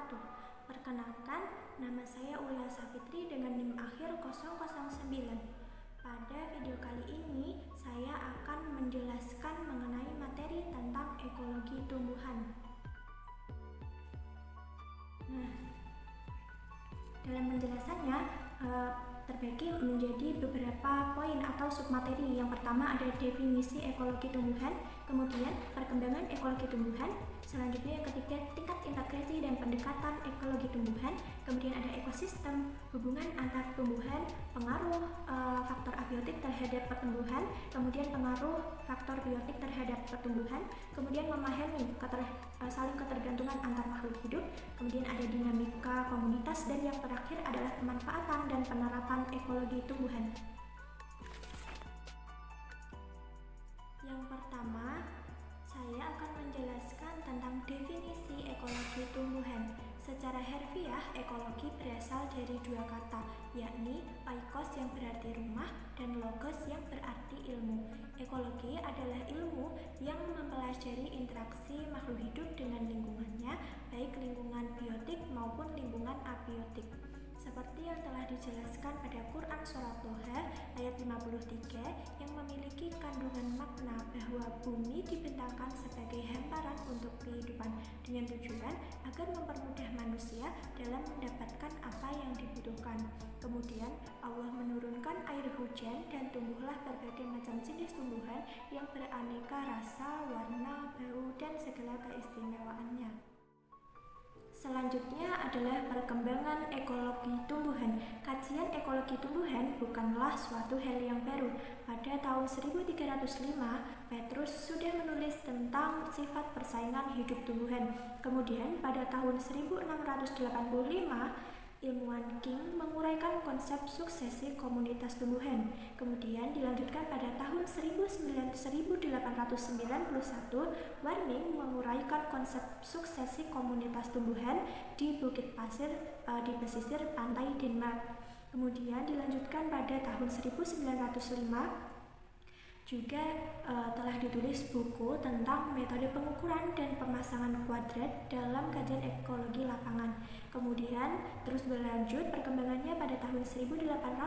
wabarakatuh. Perkenalkan, nama saya Ulia Safitri dengan NIM akhir 009. Pada video kali ini, saya akan menjelaskan mengenai materi tentang ekologi tumbuhan. Nah, dalam penjelasannya terbagi menjadi beberapa poin atau submateri. Yang pertama ada definisi ekologi tumbuhan, kemudian perkembangan ekologi tumbuhan, selanjutnya yang ketiga tingkat integrasi dan pendekatan ekologi tumbuhan, kemudian ada ekosistem, hubungan antar tumbuhan, pengaruh faktor abiotik terhadap pertumbuhan, kemudian pengaruh faktor biotik terhadap pertumbuhan, kemudian memahami saling ketergantungan antar makhluk hidup, kemudian ada dinamika komunitas, dan yang terakhir adalah pemanfaatan dan penerapan ekologi tumbuhan. Yang pertama, saya akan menjelaskan tentang definisi ekologi tumbuhan. Secara harfiah, ekologi berasal dari dua kata, yakni oikos yang berarti rumah dan logos yang berarti ilmu. Ekologi adalah ilmu yang mempelajari interaksi makhluk hidup dengan lingkungannya, baik lingkungan biotik maupun lingkungan abiotik. Seperti yang telah dijelaskan pada Quran Surat Toha ayat 53 yang memiliki kandungan makna bahwa bumi dibentangkan sebagai hamparan untuk kehidupan dengan tujuan agar mempermudah manusia dalam mendapatkan apa yang dibutuhkan. Kemudian Allah menurunkan air hujan dan tumbuhlah berbagai macam jenis tumbuhan yang beraneka rasa, warna, bau, dan segala keistimewaannya. Selanjutnya adalah perkembangan ekologi tumbuhan. Kajian ekologi tumbuhan bukanlah suatu hal yang baru. Pada tahun 1305, Petrus sudah menulis tentang sifat persaingan hidup tumbuhan. Kemudian pada tahun 1685, ilmuwan King menguraikan konsep suksesi komunitas tumbuhan. Kemudian dilanjutkan pada tahun 1891, Warming menguraikan konsep suksesi komunitas tumbuhan di Bukit Pasir di pesisir pantai Denmark. Kemudian dilanjutkan pada tahun 1905 juga telah ditulis buku tentang metode pengukuran dan pemasangan kuadrat dalam kajian ekologi lapangan. Kemudian terus berlanjut perkembangannya pada tahun 1899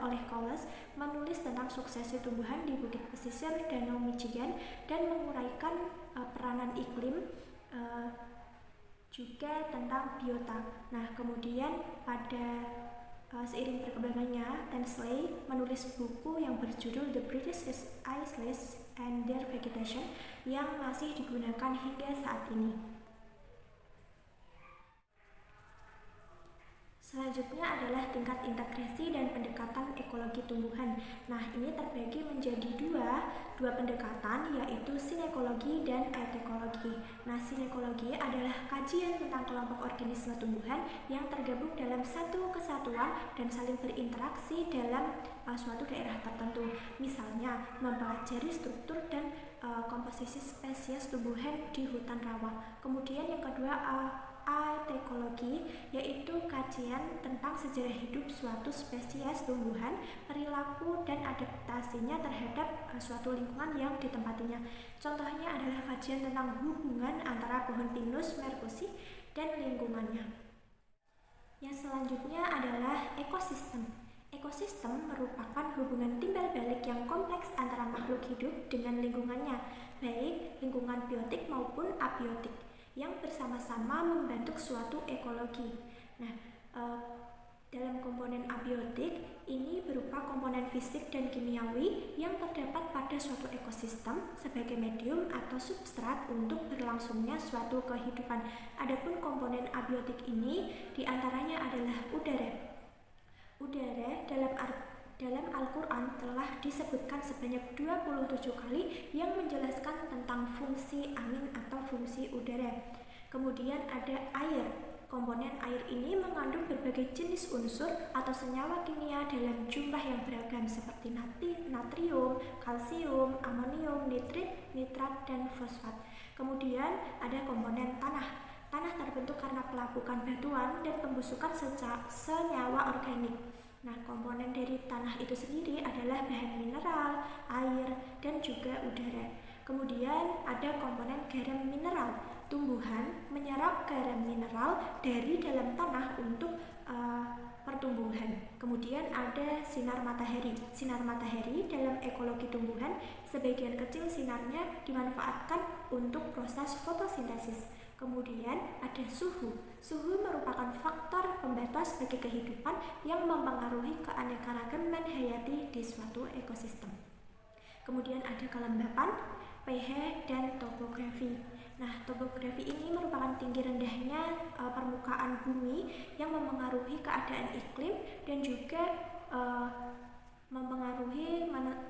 oleh Cowles menulis tentang suksesi tumbuhan di Bukit Pesisir Danau Michigan dan menguraikan peranan iklim juga tentang biota. Nah, kemudian pada seiring perkembangannya, Tansley menulis buku yang berjudul The British Isles and Their Vegetation yang masih digunakan hingga saat ini. Selanjutnya adalah tingkat integrasi dan pendekatan ekologi tumbuhan. Nah, ini terbagi menjadi dua pendekatan, yaitu sinekologi dan etekologi. Nah, sinekologi adalah kajian tentang kelompok organisme tumbuhan yang tergabung dalam satu kesatuan dan saling berinteraksi dalam suatu daerah tertentu. Misalnya, mempelajari struktur dan komposisi spesies tumbuhan di hutan rawa. Kemudian yang kedua, atekologi, yaitu kajian tentang sejarah hidup suatu spesies tumbuhan, perilaku dan adaptasinya terhadap suatu lingkungan yang ditempatinya. Contohnya adalah kajian tentang hubungan antara pohon pinus merkusi dan lingkungannya. Yang selanjutnya adalah ekosistem. Ekosistem merupakan hubungan timbal balik yang kompleks antara makhluk hidup dengan lingkungannya, baik lingkungan biotik maupun abiotik, yang bersama-sama membentuk suatu ekologi. Nah, dalam komponen abiotik ini berupa komponen fisik dan kimiawi yang terdapat pada suatu ekosistem sebagai medium atau substrat untuk berlangsungnya suatu kehidupan. Adapun komponen abiotik ini diantaranya adalah udara. Udara dalam Al-Quran telah disebutkan sebanyak 27 kali yang menjelaskan tentang fungsi angin atau fungsi udara. Kemudian ada air. Komponen air ini mengandung berbagai jenis unsur atau senyawa kimia dalam jumlah yang beragam seperti natrium, kalsium, amonium, nitrat, dan fosfat. Kemudian ada komponen tanah. Tanah terbentuk karena pelapukan batuan dan pembusukan senyawa organik. Nah, komponen dari tanah itu sendiri adalah bahan mineral, air, dan juga udara. Kemudian ada komponen garam mineral. Tumbuhan menyerap garam mineral dari dalam tanah untuk pertumbuhan. Kemudian ada sinar matahari. Sinar matahari dalam ekologi tumbuhan, sebagian kecil sinarnya dimanfaatkan untuk proses fotosintesis. Kemudian ada suhu. Suhu merupakan faktor pembatas bagi kehidupan yang mempengaruhi keanekaragaman hayati di suatu ekosistem. Kemudian ada kelembapan, pH, dan topografi. Nah, topografi ini merupakan tinggi rendahnya permukaan bumi yang memengaruhi keadaan iklim dan juga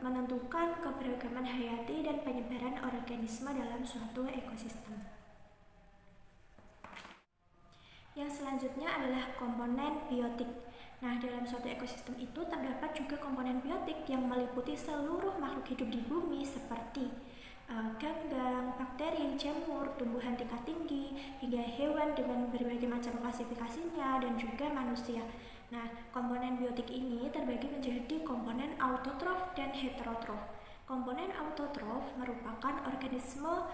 menentukan keberagaman hayati dan penyebaran organisme dalam suatu ekosistem. Yang selanjutnya adalah komponen biotik. Nah, dalam suatu ekosistem itu terdapat juga komponen biotik yang meliputi seluruh makhluk hidup di bumi seperti ganggang, bakteri, jamur, tumbuhan tingkat tinggi, hingga hewan dengan berbagai macam klasifikasinya, dan juga manusia. Nah, komponen biotik ini terbagi menjadi komponen autotrof dan heterotrof. Komponen autotrof merupakan organisme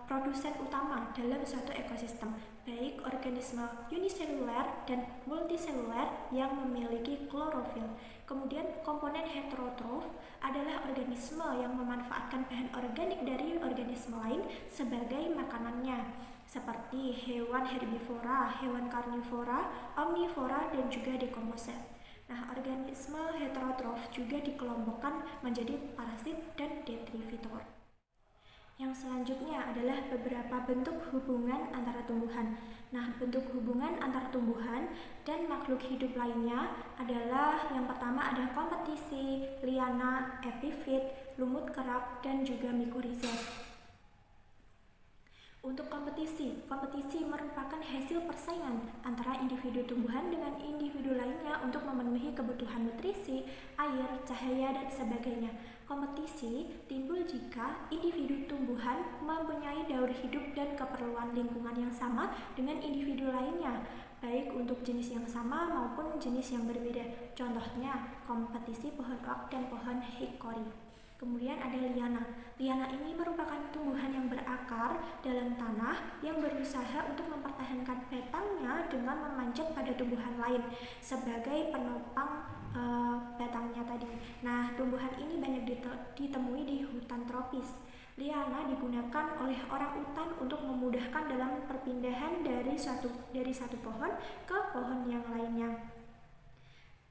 produsen utama dalam suatu ekosistem, baik organisme uniseluler dan multiseluler yang memiliki klorofil. Kemudian komponen heterotrof adalah organisme yang memanfaatkan bahan organik dari organisme lain sebagai makanannya, seperti hewan herbivora, hewan karnivora, omnivora, dan juga dekomposer. Nah, organisme heterotrof juga dikelompokkan menjadi parasit dan detritivor. Yang selanjutnya adalah beberapa bentuk hubungan antara tumbuhan. Nah, bentuk hubungan antar tumbuhan dan makhluk hidup lainnya adalah yang pertama ada kompetisi, liana, epifit, lumut kerak, dan juga mikorizat. Untuk kompetisi merupakan hasil persaingan antara individu tumbuhan dengan individu lainnya untuk memenuhi kebutuhan nutrisi, air, cahaya, dan sebagainya. Kompetisi timbul jika individu tumbuhan mempunyai daur hidup dan keperluan lingkungan yang sama dengan individu lainnya, baik untuk jenis yang sama maupun jenis yang berbeda. Contohnya, kompetisi pohon oak dan pohon hickory. Kemudian ada liana. Liana ini merupakan tumbuhan yang berakar dalam tanah yang berusaha untuk mempertahankan batangnya dengan memanjat pada tumbuhan lain sebagai penopang batangnya tadi. Nah, tumbuhan ini banyak ditemui di hutan tropis. Liana digunakan oleh orang utan untuk memudahkan dalam perpindahan dari satu pohon ke pohon yang lainnya.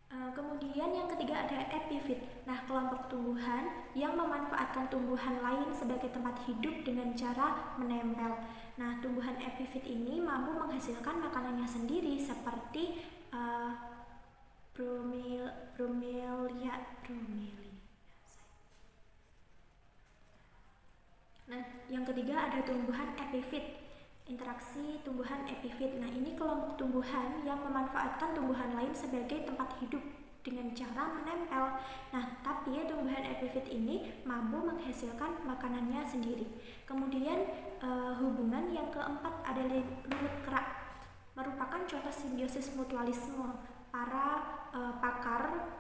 Kemudian yang ketiga ada epifit. Nah, kelompok tumbuhan yang memanfaatkan tumbuhan lain sebagai tempat hidup dengan cara menempel. Nah, tumbuhan epifit ini mampu menghasilkan makanannya sendiri seperti bromelia. Nah, yang ketiga ada tumbuhan epifit. Interaksi tumbuhan epifit. Nah, ini kelompok tumbuhan yang memanfaatkan tumbuhan lain sebagai tempat hidup dengan cara menempel. Nah, tapi tumbuhan epifit ini mampu menghasilkan makanannya sendiri. Kemudian hubungan yang keempat adalah lumut kerak. Merupakan contoh simbiosis mutualisme. Para pakar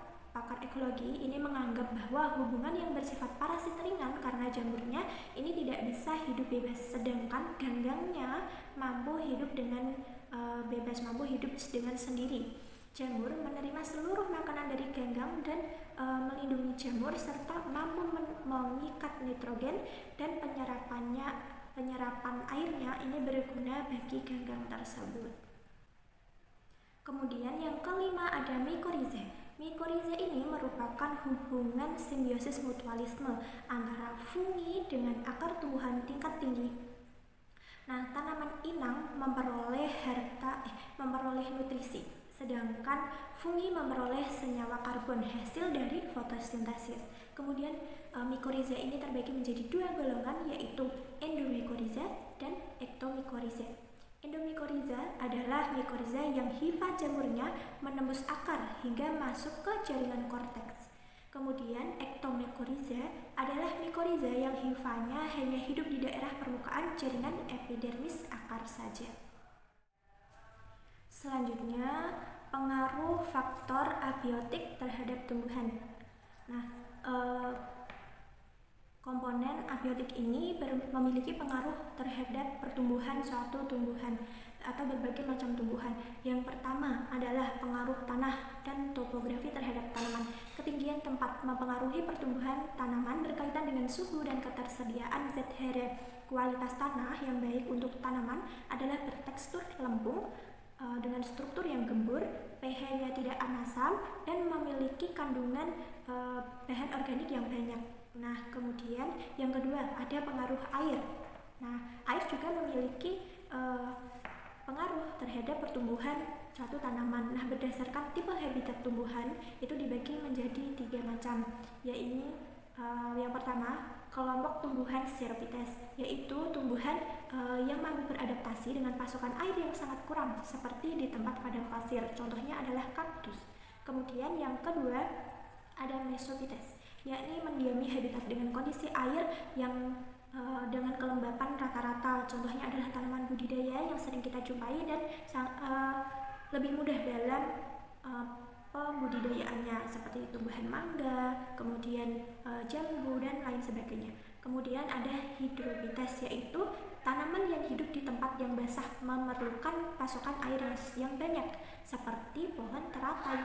ekologi ini menganggap bahwa hubungan yang bersifat parasit ringan karena jamurnya ini tidak bisa hidup bebas, sedangkan ganggangnya mampu hidup dengan bebas, mampu hidup dengan sendiri. Jamur menerima seluruh makanan dari ganggang dan melindungi jamur serta mampu mengikat nitrogen, dan penyerapan airnya ini berguna bagi ganggang tersebut. Kemudian yang kelima ada mikorizat. Mikorizat ini merupakan hubungan simbiosis mutualisme antara fungi dengan akar tumbuhan tingkat tinggi. Nah, tanaman inang memperoleh nutrisi, sedangkan fungi memperoleh senyawa karbon hasil dari fotosintesis. Kemudian mikorizat ini terbagi menjadi dua golongan, yaitu endomikorizat dan ektomikorizat. Endomikorizat adalah mikorizat yang hifa jamurnya menembus akar hingga masuk ke jaringan korteks. Kemudian ektomikorizat adalah mikorizat yang hifanya hanya hidup di daerah permukaan jaringan epidermis akar saja. Selanjutnya, pengaruh faktor abiotik terhadap tumbuhan. Nah, Komponen abiotik ini memiliki pengaruh terhadap pertumbuhan suatu tumbuhan atau berbagai macam tumbuhan. Yang pertama adalah pengaruh tanah dan topografi terhadap tanaman. Ketinggian tempat mempengaruhi pertumbuhan tanaman berkaitan dengan suhu dan ketersediaan zat hara. Kualitas tanah yang baik untuk tanaman adalah bertekstur lempung, dengan struktur yang gembur, pH-nya tidak asam, dan memiliki kandungan bahan organik yang banyak. Nah, kemudian yang kedua ada pengaruh air. Nah, air juga memiliki pengaruh terhadap pertumbuhan suatu tanaman. Nah, berdasarkan tipe habitat tumbuhan itu dibagi menjadi 3 macam, yaitu yang pertama kelompok tumbuhan xerophytes, yaitu tumbuhan yang mampu beradaptasi dengan pasokan air yang sangat kurang seperti di tempat padang pasir, contohnya adalah kaktus. Kemudian yang kedua ada mesophytes, yakni mendiami habitat dengan kondisi air yang dengan kelembapan rata-rata, contohnya adalah tanaman budidaya yang sering kita jumpai dan lebih mudah dalam pembudidayaannya seperti tumbuhan mangga, kemudian jambu dan lain sebagainya. Kemudian ada hydrophytes, yaitu tanaman yang hidup di tempat yang basah memerlukan pasokan air yang banyak seperti pohon teratai.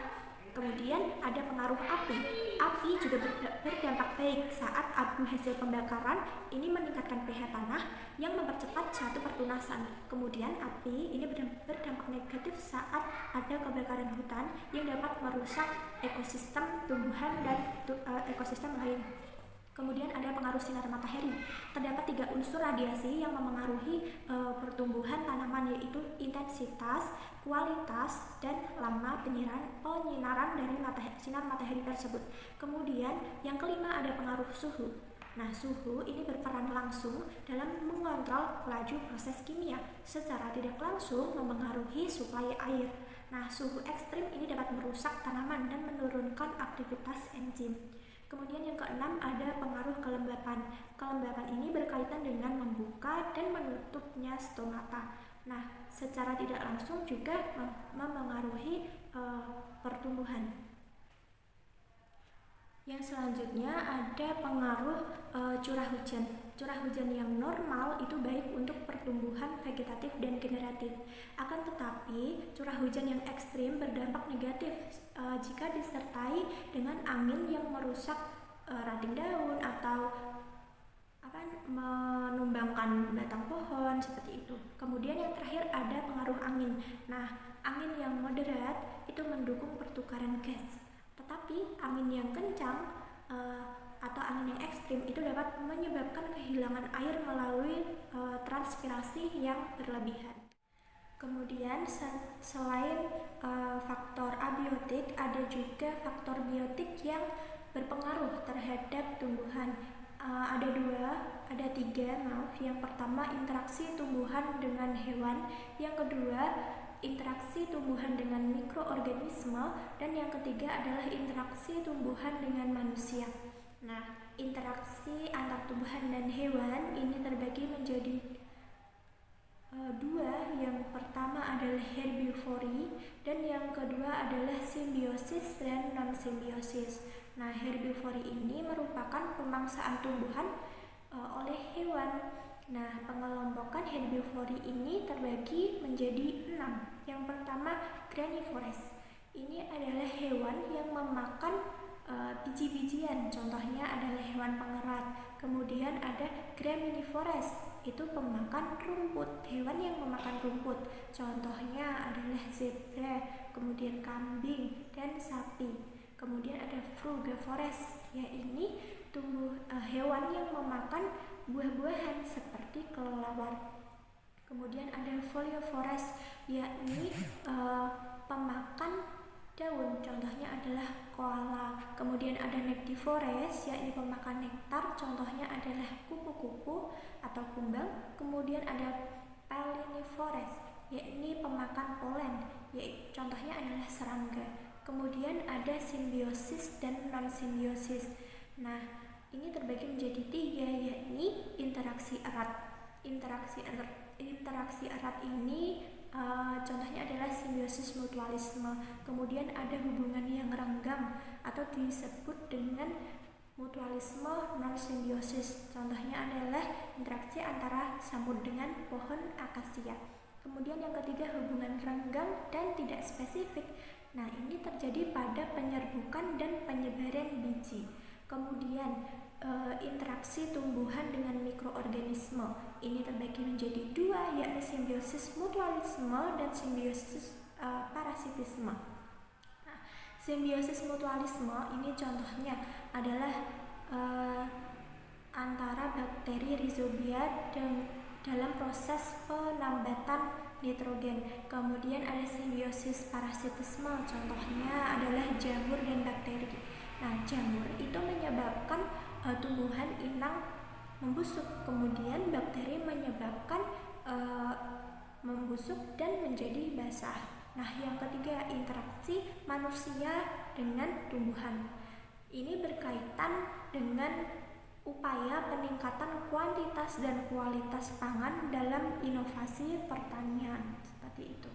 Kemudian ada pengaruh api. Api juga berdampak baik saat abu hasil pembakaran ini meningkatkan pH tanah yang mempercepat suatu pertunasan. Kemudian api ini berdampak negatif saat ada kebakaran hutan yang dapat merusak ekosistem tumbuhan dan ekosistem lain. Kemudian ada pengaruh sinar matahari. Terdapat 3 unsur radiasi yang memengaruhi pertumbuhan tanaman, yaitu intensitas, kualitas, dan lama penyinaran dari sinar matahari tersebut. Kemudian yang kelima ada pengaruh suhu. Nah, suhu ini berperan langsung dalam mengontrol laju proses kimia, secara tidak langsung memengaruhi suplai air. Nah, suhu ekstrim ini dapat merusak tanaman dan menurunkan aktivitas enzim. Kemudian yang keenam ada pengaruh kelembapan. Kelembapan ini berkaitan dengan membuka dan menutupnya stomata. Nah, secara tidak langsung juga memengaruhi pertumbuhan. Yang selanjutnya ada pengaruh curah hujan. Curah hujan yang normal itu baik untuk pertumbuhan vegetatif dan generatif. Akan tetapi, curah hujan yang ekstrim berdampak negatif jika disertai dengan angin yang merusak ranting daun atau menumbangkan batang pohon seperti itu. Kemudian yang terakhir ada pengaruh angin. Nah, angin yang moderat itu mendukung pertukaran gas. Tetapi angin yang kencang atau angin yang ekstrim itu dapat menyebabkan kehilangan air melalui transpirasi yang berlebihan. Kemudian selain faktor abiotik, ada juga faktor biotik yang berpengaruh terhadap tumbuhan. Ada tiga. Yang pertama interaksi tumbuhan dengan hewan, yang kedua interaksi tumbuhan dengan mikroorganisme, dan yang ketiga adalah interaksi tumbuhan dengan manusia. Nah, interaksi antar tumbuhan dan hewan ini terbagi menjadi dua. Yang pertama adalah herbivori dan yang kedua adalah simbiosis dan non-simbiosis. Nah, herbivori ini merupakan pemangsaan tumbuhan oleh hewan. Nah, pengelompokan herbivori ini terbagi menjadi 6. Yang pertama, granivores. Ini adalah hewan yang memakan biji-bijian, contohnya adalah hewan pengerat. Kemudian ada graminivores, itu pemakan rumput, hewan yang memakan rumput, contohnya adalah zebra, kemudian kambing dan sapi. Kemudian ada frugivores, yaitu hewan yang memakan buah-buahan seperti kelelawar. Kemudian ada foliivores, yakni pemakan daun, contohnya adalah koala. Kemudian ada nectivores, yakni pemakan nektar, contohnya adalah kupu-kupu atau kumbang. Kemudian ada palinivores, yakni pemakan polen, contohnya adalah serangga. Kemudian ada simbiosis dan non-simbiosis. Nah, ini terbagi menjadi 3, yakni interaksi erat. Interaksi erat ini contohnya adalah simbiosis mutualisme. Kemudian ada hubungan yang renggang atau disebut dengan Mutualisme non-simbiosis, contohnya adalah interaksi antara samud dengan pohon akasia. Kemudian yang ketiga, hubungan renggang dan tidak spesifik. Nah, ini terjadi pada penyerbukan dan penyebaran biji. Kemudian interaksi tumbuhan dengan mikroorganisme. Ini terbagi menjadi dua, yakni simbiosis mutualisme dan simbiosis parasitisme. Simbiosis mutualisme ini contohnya adalah antara bakteri rhizobia dan dalam proses penambatan nitrogen. Kemudian ada simbiosis parasitisme, contohnya adalah jamur dan bakteri. Nah, jamur itu menyebabkan tumbuhan inang membusuk, kemudian bakteri menyebabkan membusuk dan menjadi basah. Nah, yang ketiga, interaksi manusia dengan tumbuhan. Ini berkaitan dengan upaya peningkatan kuantitas dan kualitas pangan dalam inovasi pertanian, seperti itu.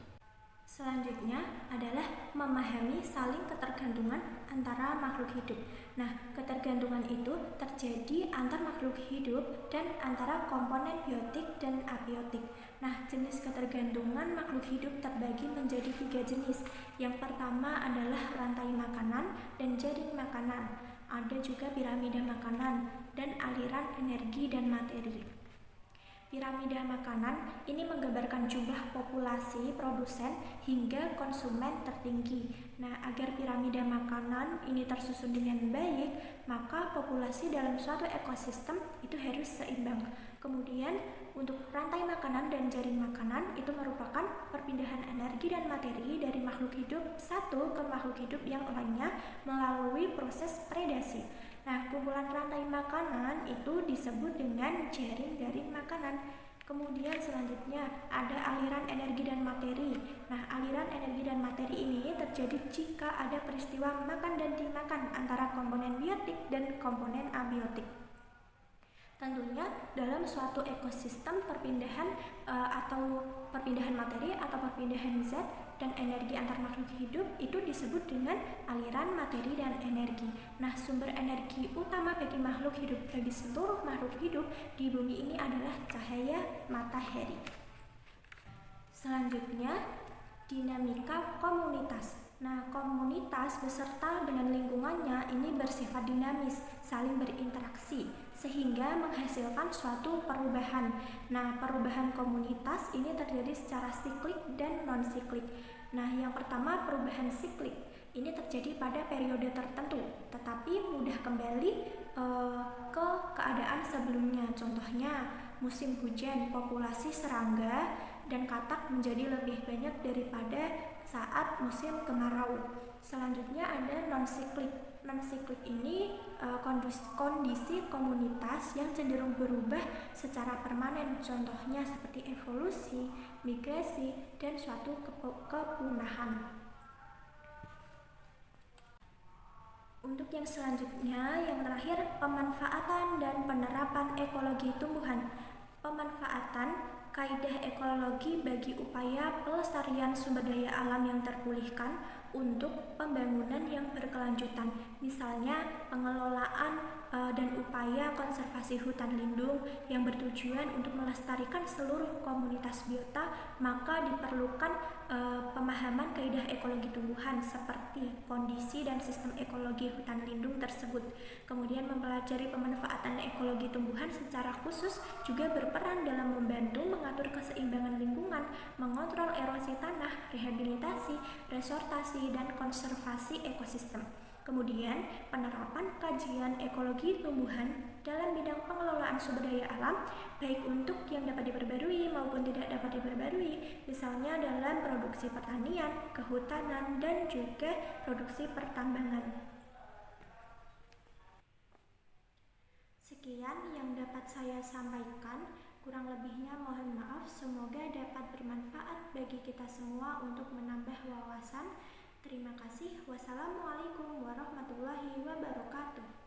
Selanjutnya adalah memahami saling ketergantungan antara makhluk hidup. Nah, ketergantungan itu terjadi antar makhluk hidup dan antara komponen biotik dan abiotik. Nah, jenis ketergantungan makhluk hidup terbagi menjadi 3 jenis. Yang pertama adalah rantai makanan dan jaring makanan. Ada juga piramida makanan dan aliran energi dan materi. Piramida makanan ini menggambarkan jumlah populasi produsen hingga konsumen tertinggi. Nah, agar piramida makanan ini tersusun dengan baik, maka populasi dalam suatu ekosistem itu harus seimbang. Kemudian, untuk rantai makanan dan jaring makanan itu merupakan perpindahan energi dan materi dari makhluk hidup satu ke makhluk hidup yang lainnya melalui proses predasi. Nah, kumpulan rantai makanan itu disebut dengan jaring-jaring makanan. Kemudian selanjutnya ada aliran energi dan materi. Nah, aliran energi dan materi ini terjadi jika ada peristiwa makan dan dimakan antara komponen biotik dan komponen abiotik. Tentunya dalam suatu ekosistem perpindahan materi atau perpindahan zat dan energi antar makhluk hidup itu disebut dengan aliran materi dan energi. Nah, sumber energi utama bagi makhluk hidup, bagi seluruh makhluk hidup di bumi ini adalah cahaya matahari. Selanjutnya, dinamika komunitas. Nah, komunitas beserta dengan lingkungannya ini bersifat dinamis, saling berinteraksi, sehingga menghasilkan suatu perubahan. Nah, perubahan komunitas ini terjadi secara siklik dan non-siklik. Nah, yang pertama, perubahan siklik. Ini terjadi pada periode tertentu, tetapi mudah kembali ke keadaan sebelumnya. Contohnya, musim hujan, populasi serangga dan katak menjadi lebih banyak daripada saat musim kemarau. Selanjutnya ada non-siklik. Non-siklik ini kondisi komunitas yang cenderung berubah secara permanen. Contohnya seperti evolusi, migrasi, dan suatu kepunahan. Untuk yang selanjutnya, yang terakhir, pemanfaatan dan penerapan ekologi tumbuhan. Pemanfaatan kaidah ekologi bagi upaya pelestarian sumber daya alam yang terpulihkan untuk pembangunan yang berkelanjutan, misalnya pengelolaan dan upaya konservasi hutan lindung yang bertujuan untuk melestarikan seluruh komunitas biota, maka diperlukan pemahaman kaidah ekologi tumbuhan seperti kondisi dan sistem ekologi hutan lindung tersebut. Kemudian mempelajari pemanfaatan ekologi tumbuhan secara khusus juga berperan dalam membantu mengatur keseimbangan lingkungan, mengontrol erosi tanah, rehabilitasi, resortasi, dan konservasi ekosistem. Kemudian, penerapan kajian ekologi tumbuhan dalam bidang pengelolaan sumber daya alam, baik untuk yang dapat diperbarui maupun tidak dapat diperbarui, misalnya dalam produksi pertanian, kehutanan, dan juga produksi pertambangan. Sekian yang dapat saya sampaikan, kurang lebihnya mohon maaf, semoga dapat bermanfaat bagi kita semua untuk menambah wawasan. Terima kasih. Wassalamualaikum warahmatullahi wabarakatuh.